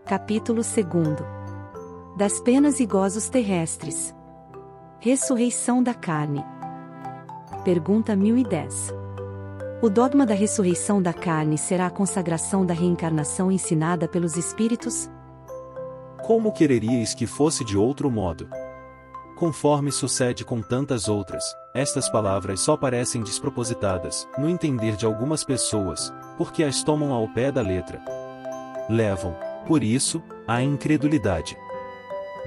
Capítulo 2. Das penas e gozos terrestres. Ressurreição da carne. Pergunta 1010. O dogma da ressurreição da carne será a consagração da reencarnação ensinada pelos Espíritos? Como quereríeis que fosse de outro modo? Conforme sucede com tantas outras, estas palavras só parecem despropositadas, no entender de algumas pessoas, porque as tomam ao pé da letra. Levam, por isso, à incredulidade.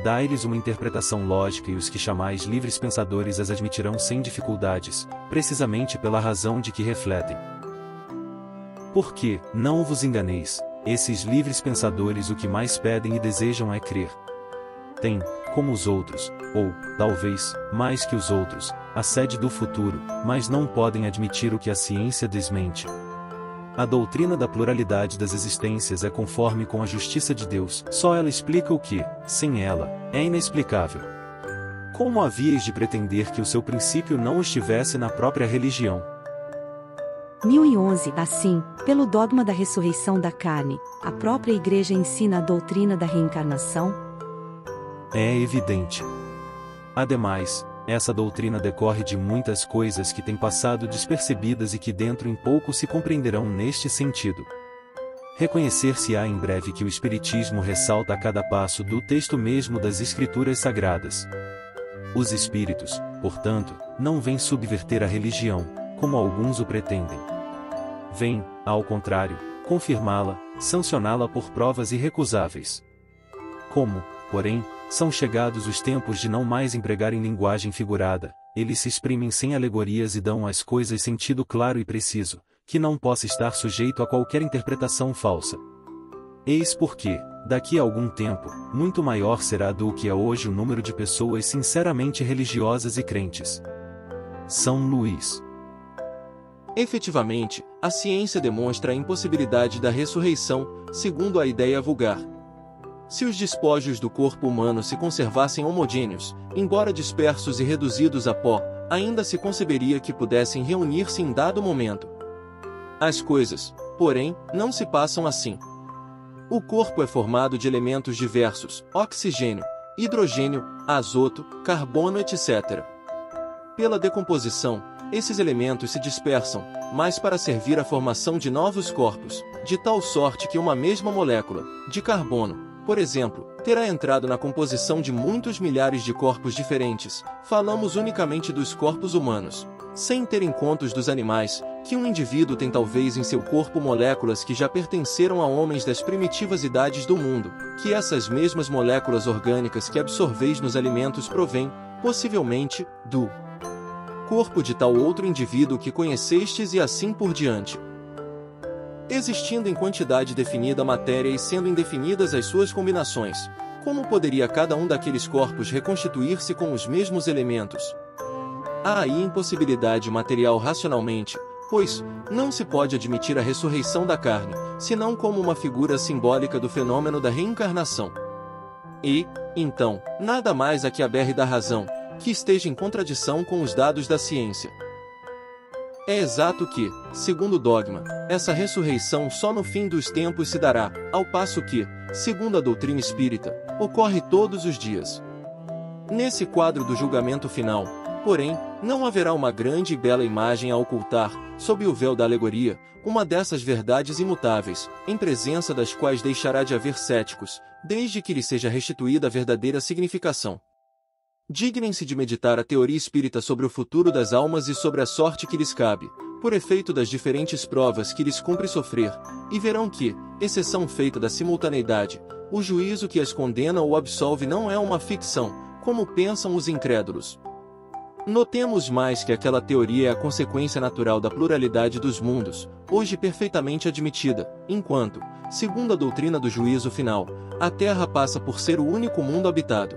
Dai-lhes uma interpretação lógica e os que chamais livres pensadores as admitirão sem dificuldades, precisamente pela razão de que refletem. Porque, não vos enganeis, esses livres pensadores o que mais pedem e desejam é crer. Têm, como os outros, ou, talvez, mais que os outros, a sede do futuro, mas não podem admitir o que a ciência desmente. A doutrina da pluralidade das existências é conforme com a justiça de Deus, só ela explica o que, sem ela, é inexplicável. Como havíeis de pretender que o seu princípio não estivesse na própria religião? 1011. Assim, pelo dogma da ressurreição da carne, a própria Igreja ensina a doutrina da reencarnação? É evidente. Ademais, essa doutrina decorre de muitas coisas que têm passado despercebidas e que dentro em pouco se compreenderão neste sentido. Reconhecer-se-á em breve que o Espiritismo ressalta a cada passo do texto mesmo das Escrituras Sagradas. Os Espíritos, portanto, não vêm subverter a religião, como alguns o pretendem. Vêm, ao contrário, confirmá-la, sancioná-la por provas irrecusáveis. Como, porém, são chegados os tempos de não mais empregarem linguagem figurada, eles se exprimem sem alegorias e dão às coisas sentido claro e preciso, que não possa estar sujeito a qualquer interpretação falsa. Eis porque, daqui a algum tempo, muito maior será do que é hoje o número de pessoas sinceramente religiosas e crentes. São Luís. Efetivamente, a ciência demonstra a impossibilidade da ressurreição, segundo a ideia vulgar. Se os despojos do corpo humano se conservassem homogêneos, embora dispersos e reduzidos a pó, ainda se conceberia que pudessem reunir-se em dado momento. As coisas, porém, não se passam assim. O corpo é formado de elementos diversos: oxigênio, hidrogênio, azoto, carbono, etc. Pela decomposição, esses elementos se dispersam, mas para servir à formação de novos corpos, de tal sorte que uma mesma molécula, de carbono, por exemplo, terá entrado na composição de muitos milhares de corpos diferentes. Falamos unicamente dos corpos humanos, sem ter em conta os dos animais, que um indivíduo tem talvez em seu corpo moléculas que já pertenceram a homens das primitivas idades do mundo, que essas mesmas moléculas orgânicas que absorveis nos alimentos provêm, possivelmente, do corpo de tal outro indivíduo que conhecestes e assim por diante. Existindo em quantidade definida a matéria e sendo indefinidas as suas combinações, como poderia cada um daqueles corpos reconstituir-se com os mesmos elementos? Há aí impossibilidade material racionalmente, pois não se pode admitir a ressurreição da carne, senão como uma figura simbólica do fenômeno da reencarnação. E, então, nada mais a que aberre da razão, que esteja em contradição com os dados da ciência. É exato que, segundo o dogma, essa ressurreição só no fim dos tempos se dará, ao passo que, segundo a doutrina espírita, ocorre todos os dias. Nesse quadro do julgamento final, porém, não haverá uma grande e bela imagem a ocultar, sob o véu da alegoria, uma dessas verdades imutáveis, em presença das quais deixará de haver céticos, desde que lhe seja restituída a verdadeira significação. Dignem-se de meditar a teoria espírita sobre o futuro das almas e sobre a sorte que lhes cabe, por efeito das diferentes provas que lhes cumpre sofrer, e verão que, exceção feita da simultaneidade, o juízo que as condena ou absolve não é uma ficção, como pensam os incrédulos. Notemos mais que aquela teoria é a consequência natural da pluralidade dos mundos, hoje perfeitamente admitida, enquanto, segundo a doutrina do juízo final, a Terra passa por ser o único mundo habitado.